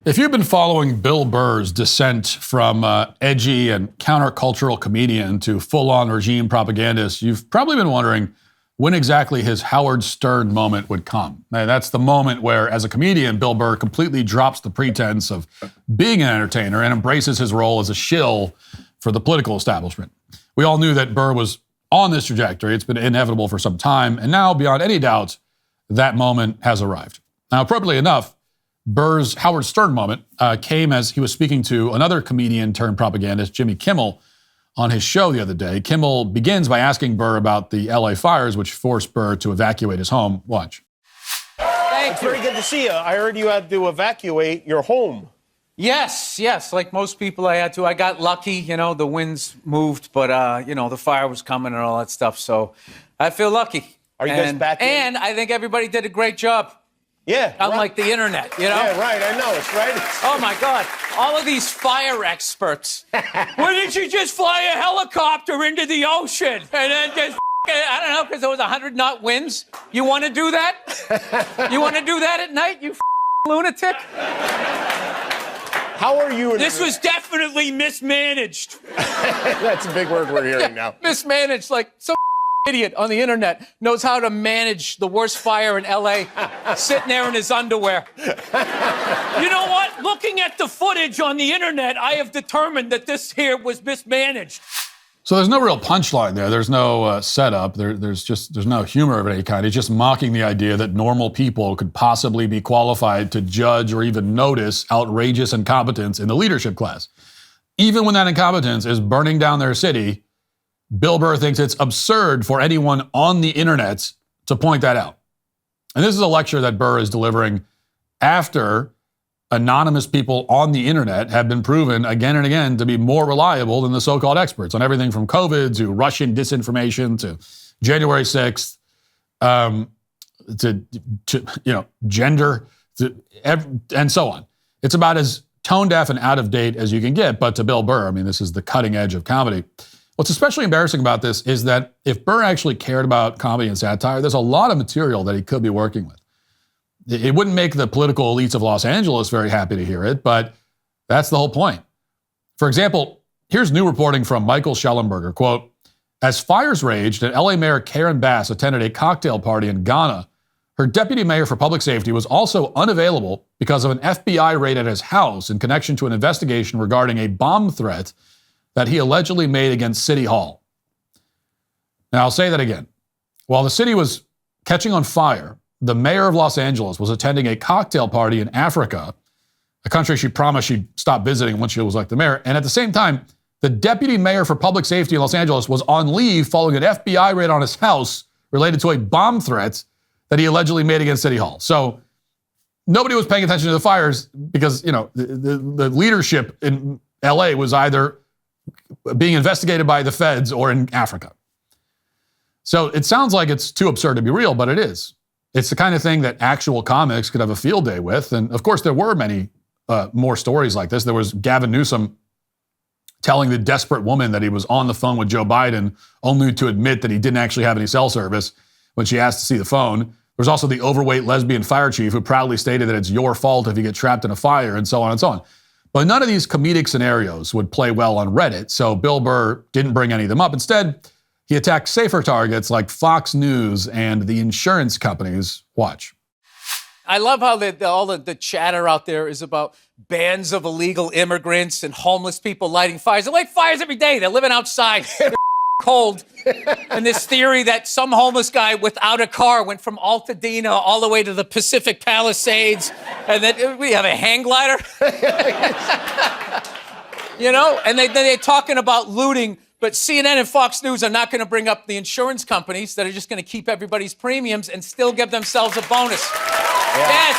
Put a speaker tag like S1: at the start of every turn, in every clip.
S1: If you've been following Bill Burr's descent from edgy and countercultural comedian to full-on regime propagandist, you've probably been wondering when exactly his Howard Stern moment would come. Now, that's the moment where, as a comedian, Bill Burr completely drops the pretense of being an entertainer and embraces his role as a shill for the political establishment. We all knew that Burr was on this trajectory. It's been inevitable for some time, and now, beyond any doubt, that moment has arrived. Now, appropriately enough, Burr's Howard Stern moment came as he was speaking to another comedian turned propagandist, Jimmy Kimmel, on his show the other day. Kimmel begins by asking Burr about the LA fires, which forced Burr to evacuate his home. Watch.
S2: It's very good to see you. I heard you had to evacuate your home.
S3: Yes. Like most people, I had to. I got lucky, the winds moved, but, the fire was coming and all that stuff. So I feel lucky.
S2: Are you guys back in?
S3: And I think everybody did a great job.
S2: Yeah.
S3: Unlike the internet,
S2: Yeah, right. I know. It's right.
S3: Oh, my God. All of these fire experts. Why didn't you just fly a helicopter into the ocean? And then just, I don't know, because there was 100-knot winds? You want to do that? You want to do that at night, you lunatic?
S2: How are you?
S3: This was definitely mismanaged.
S2: That's a big word we're hearing now.
S3: Mismanaged, like some idiot on the internet knows how to manage the worst fire in LA, sitting there in his underwear. You know what? Looking at the footage on the internet, I have determined that this here was mismanaged.
S1: So there's no real punchline there. There's no setup. There's no humor of any kind. He's just mocking the idea that normal people could possibly be qualified to judge or even notice outrageous incompetence in the leadership class. Even when that incompetence is burning down their city, Bill Burr thinks it's absurd for anyone on the internet to point that out. And this is a lecture that Burr is delivering after anonymous people on the internet have been proven again and again to be more reliable than the so-called experts on everything from COVID to Russian disinformation to January 6th, to gender, and so on. It's about as tone deaf and out of date as you can get. But to Bill Burr, I mean, this is the cutting edge of comedy. What's especially embarrassing about this is that if Burr actually cared about comedy and satire, there's a lot of material that he could be working with. It wouldn't make the political elites of Los Angeles very happy to hear it, but that's the whole point. For example, here's new reporting from Michael Schellenberger, quote, as fires raged and LA Mayor Karen Bass attended a cocktail party in Ghana, her deputy mayor for public safety was also unavailable because of an FBI raid at his house in connection to an investigation regarding a bomb threat that he allegedly made against City Hall. Now, I'll say that again. While the city was catching on fire, the mayor of Los Angeles was attending a cocktail party in Africa, a country she promised she'd stop visiting once she was like the mayor. And at the same time, the deputy mayor for public safety in Los Angeles was on leave following an FBI raid on his house related to a bomb threat that he allegedly made against City Hall. So nobody was paying attention to the fires because, the leadership in LA was either being investigated by the feds or in Africa. So it sounds like it's too absurd to be real, but it is. It's the kind of thing that actual comics could have a field day with. And of course, there were many more stories like this. There was Gavin Newsom telling the desperate woman that he was on the phone with Joe Biden, only to admit that he didn't actually have any cell service when she asked to see the phone. There's also the overweight lesbian fire chief who proudly stated that it's your fault if you get trapped in a fire, and so on and so on. But none of these comedic scenarios would play well on Reddit, so Bill Burr didn't bring any of them up. Instead, he attacked safer targets like Fox News and the insurance companies. Watch.
S3: I love how all the chatter out there is about bands of illegal immigrants and homeless people lighting fires. They light fires every day. They're living outside. They're cold. And this theory that some homeless guy without a car went from Altadena all the way to the Pacific Palisades, and then we have a hang glider. And they're talking about looting. But CNN and Fox News are not going to bring up the insurance companies that are just going to keep everybody's premiums and still give themselves a bonus. Yeah. Yes.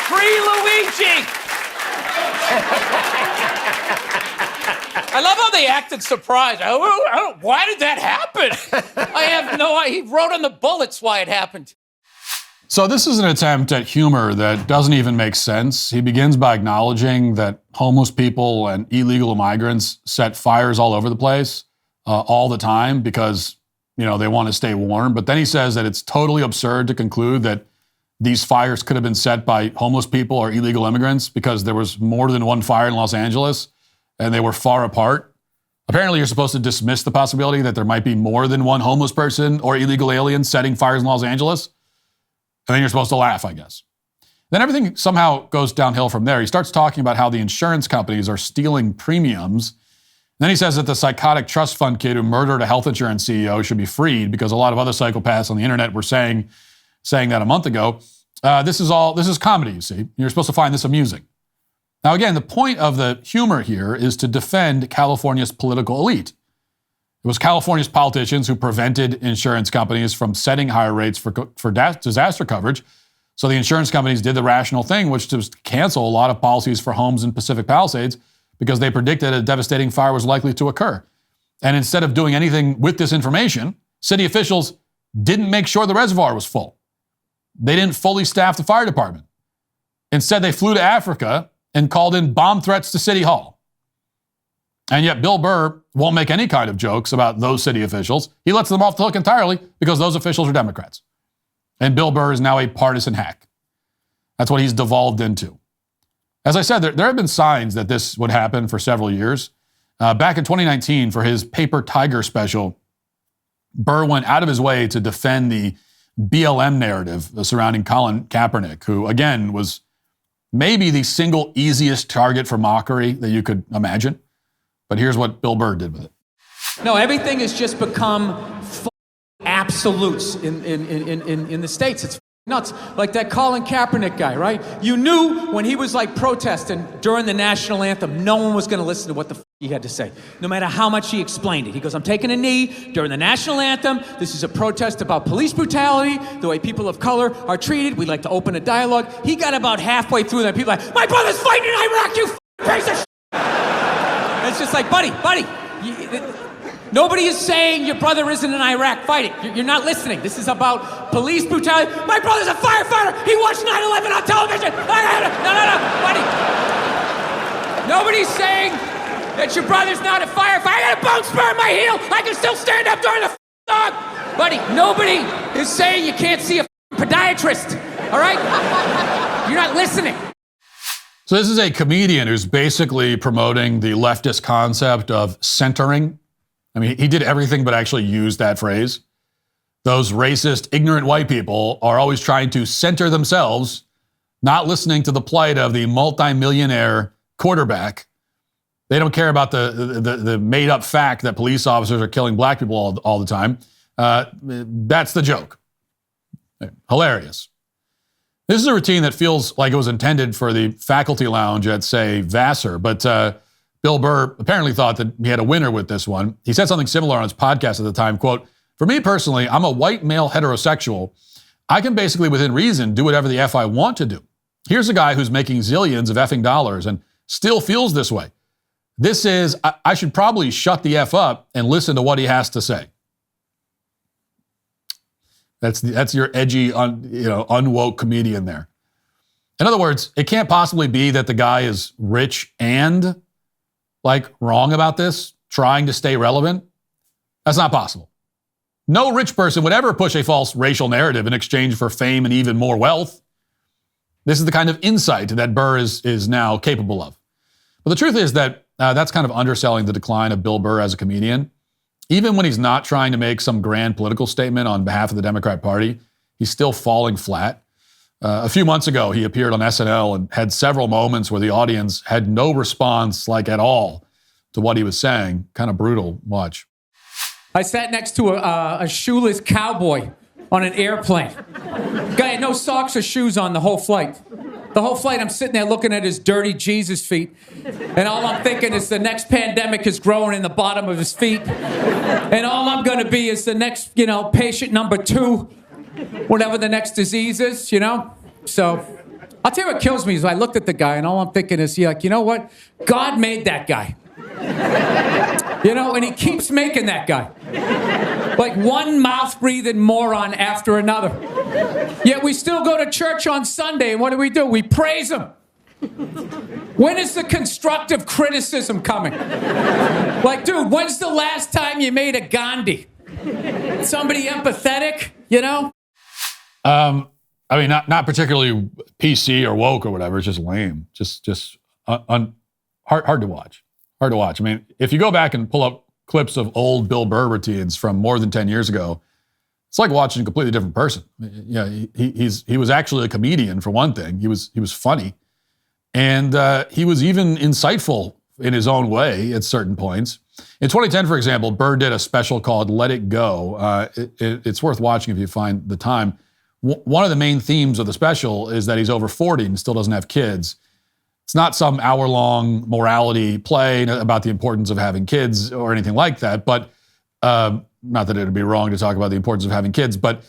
S3: Free Luigi. I love how they acted surprised. Why did that happen? I have no idea. He wrote on the bullets why it happened.
S1: So this is an attempt at humor that doesn't even make sense. He begins by acknowledging that homeless people and illegal migrants set fires all over the place all the time because, they want to stay warm. But then he says that it's totally absurd to conclude that these fires could have been set by homeless people or illegal immigrants because there was more than one fire in Los Angeles and they were far apart. Apparently, you're supposed to dismiss the possibility that there might be more than one homeless person or illegal alien setting fires in Los Angeles. And then you're supposed to laugh, I guess. Then everything somehow goes downhill from there. He starts talking about how the insurance companies are stealing premiums. And then he says that the psychotic trust fund kid who murdered a health insurance CEO should be freed because a lot of other psychopaths on the internet were saying that a month ago. This is comedy, you see. You're supposed to find this amusing. Now, again, the point of the humor here is to defend California's political elite. It was California's politicians who prevented insurance companies from setting higher rates for disaster coverage. So the insurance companies did the rational thing, which was to cancel a lot of policies for homes in Pacific Palisades because they predicted a devastating fire was likely to occur. And instead of doing anything with this information, city officials didn't make sure the reservoir was full. They didn't fully staff the fire department. Instead, they flew to Africa and called in bomb threats to City Hall. And yet Bill Burr won't make any kind of jokes about those city officials. He lets them off the hook entirely because those officials are Democrats. And Bill Burr is now a partisan hack. That's what he's devolved into. As I said, there have been signs that this would happen for several years. Back in 2019, for his Paper Tiger special, Burr went out of his way to defend the BLM narrative surrounding Colin Kaepernick, who, again, was maybe the single easiest target for mockery that you could imagine. But here's what Bill Burr did with it.
S4: No, everything has just become absolutes in the States. It's nuts. Like that Colin Kaepernick guy, right? You knew when he was like protesting during the national anthem, no one was going to listen to what the he had to say, no matter how much he explained it. He goes, I'm taking a knee during the national anthem. This is a protest about police brutality, the way people of color are treated. We'd like to open a dialogue. He got about halfway through that. People are like, my brother's fighting in Iraq, you piece of shit. It's just like, buddy, nobody is saying your brother isn't in Iraq fighting. You're not listening. This is about police brutality. My brother's a firefighter. He watched 9/11 on television. No, buddy. Nobody's saying that your brother's not a firefighter. I got a bone spur in my heel. I can still stand up during the dog. Buddy, nobody is saying you can't see a podiatrist. All right? You're not listening.
S1: So this is a comedian who's basically promoting the leftist concept of centering. I mean, he did everything but actually use that phrase. Those racist, ignorant white people are always trying to center themselves, not listening to the plight of the multimillionaire quarterback. They don't care about the made-up fact that police officers are killing black people all the time. That's the joke. Hilarious. This is a routine that feels like it was intended for the faculty lounge at, say, Vassar, but Bill Burr apparently thought that he had a winner with this one. He said something similar on his podcast at the time, quote, for me personally, I'm a white male heterosexual. I can basically, within reason, do whatever the F I want to do. Here's a guy who's making zillions of effing dollars and still feels this way. This is, I should probably shut the F up and listen to what he has to say. That's your edgy, unwoke comedian there. In other words, it can't possibly be that the guy is rich and wrong about this, trying to stay relevant. That's not possible. No rich person would ever push a false racial narrative in exchange for fame and even more wealth. This is the kind of insight that Burr is now capable of. But the truth is that that's kind of underselling the decline of Bill Burr as a comedian. Even when he's not trying to make some grand political statement on behalf of the Democrat Party, he's still falling flat. A few months ago, he appeared on SNL and had several moments where the audience had no response, at all, to what he was saying. Kind of brutal. Watch.
S4: I sat next to a shoeless cowboy on an airplane. Guy had no socks or shoes on the whole flight. The whole flight, I'm sitting there looking at his dirty Jesus feet, and all I'm thinking is the next pandemic is growing in the bottom of his feet, and all I'm going to be is the next, patient number 2, whatever the next disease is, So I'll tell you what kills me is I looked at the guy, and all I'm thinking is, you know what? God made that guy. And he keeps making that guy. One mouth-breathing moron after another. Yet we still go to church on Sunday, and what do? We praise him. When is the constructive criticism coming? Dude, when's the last time you made a Gandhi? Somebody empathetic,
S1: I mean, not particularly PC or woke or whatever. It's just lame. Hard to watch. Hard to watch. I mean, if you go back and pull up clips of old Bill Burr routines from more than 10 years ago, it's like watching a completely different person. Yeah, he was actually a comedian for one thing. He was funny, and he was even insightful in his own way at certain points. In 2010, for example, Burr did a special called "Let It Go." It's worth watching if you find the time. One of the main themes of the special is that he's over 40 and still doesn't have kids. It's not some hour-long morality play about the importance of having kids or anything like that, but not that it would be wrong to talk about the importance of having kids, but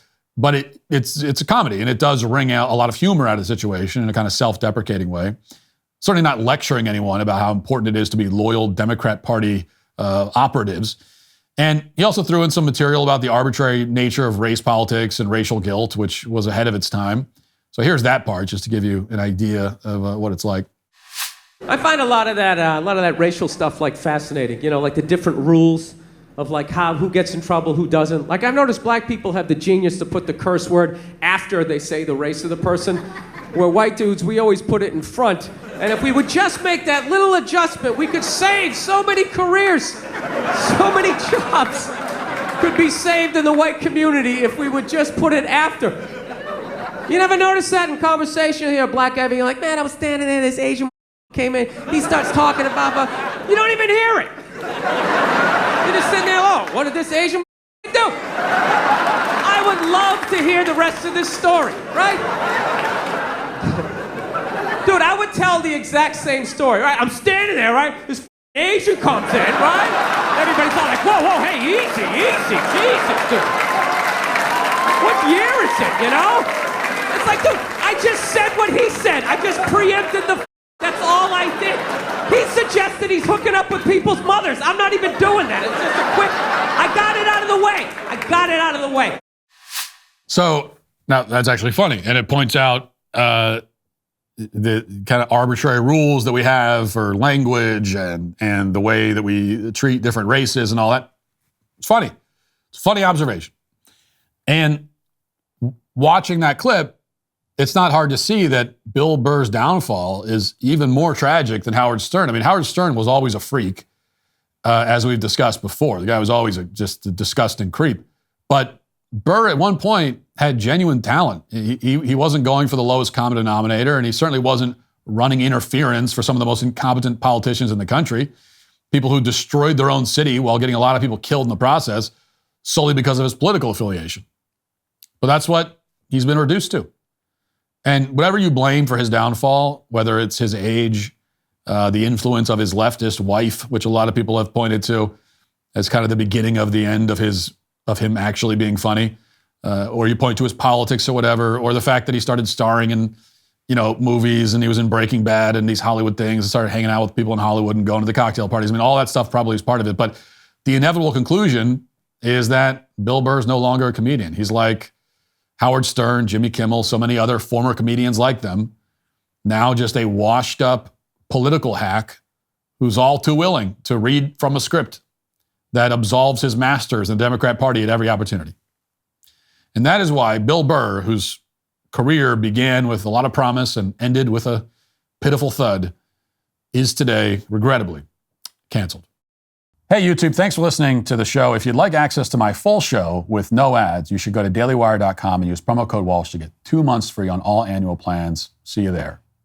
S1: it's a comedy, and it does wring out a lot of humor out of the situation in a kind of self-deprecating way. Certainly not lecturing anyone about how important it is to be loyal Democrat Party operatives. And he also threw in some material about the arbitrary nature of race politics and racial guilt, which was ahead of its time. So here's that part, just to give you an idea of what it's like.
S5: I find a lot of that racial stuff like fascinating. You know, like the different rules of like who gets in trouble, who doesn't. Like I've noticed black people have the genius to put the curse word after they say the race of the person, where white dudes, we always put it in front. And if we would just make that little adjustment, we could save so many careers, so many jobs could be saved in the white community if we would just put it after. You never notice that in conversation? You hear a black guy being like, man, I was standing there, this Asian came in, he starts talking about, you don't even hear it. You're just sitting there, oh, what did this Asian do? I would love to hear the rest of this story, right? Dude, I would tell the exact same story, right? I'm standing there, right? This Asian comes in, right? Everybody's all like, whoa, hey, easy, Jesus, dude. What year is it, you know? It's like, dude, I just said what he said. I just preempted that's all I did. He suggested he's hooking up with people's mothers. I'm not even doing that. It's just a quick, I got it out of the way. So,
S1: now that's actually funny. And it points out the kind of arbitrary rules that we have for language and the way that we treat different races and all that. It's funny. It's a funny observation. And watching that clip, it's not hard to see that Bill Burr's downfall is even more tragic than Howard Stern. I mean, Howard Stern was always a freak, as we've discussed before. The guy was always just a disgusting creep. But Burr at one point had genuine talent. He wasn't going for the lowest common denominator, and he certainly wasn't running interference for some of the most incompetent politicians in the country, people who destroyed their own city while getting a lot of people killed in the process solely because of his political affiliation. But that's what he's been reduced to. And whatever you blame for his downfall, whether it's his age, the influence of his leftist wife, which a lot of people have pointed to as kind of the beginning of the end of him actually being funny, or you point to his politics or whatever, or the fact that he started starring in, movies and he was in Breaking Bad and these Hollywood things and started hanging out with people in Hollywood and going to the cocktail parties. I mean, all that stuff probably is part of it. But the inevitable conclusion is that Bill Burr is no longer a comedian. He's like Howard Stern, Jimmy Kimmel, so many other former comedians like them, now just a washed up political hack who's all too willing to read from a script that absolves his masters in the Democrat Party at every opportunity. And that is why Bill Burr, whose career began with a lot of promise and ended with a pitiful thud, is today, regrettably, canceled. Hey, YouTube, thanks for listening to the show. If you'd like access to my full show with no ads, you should go to dailywire.com and use promo code Walsh to get 2 months free on all annual plans. See you there.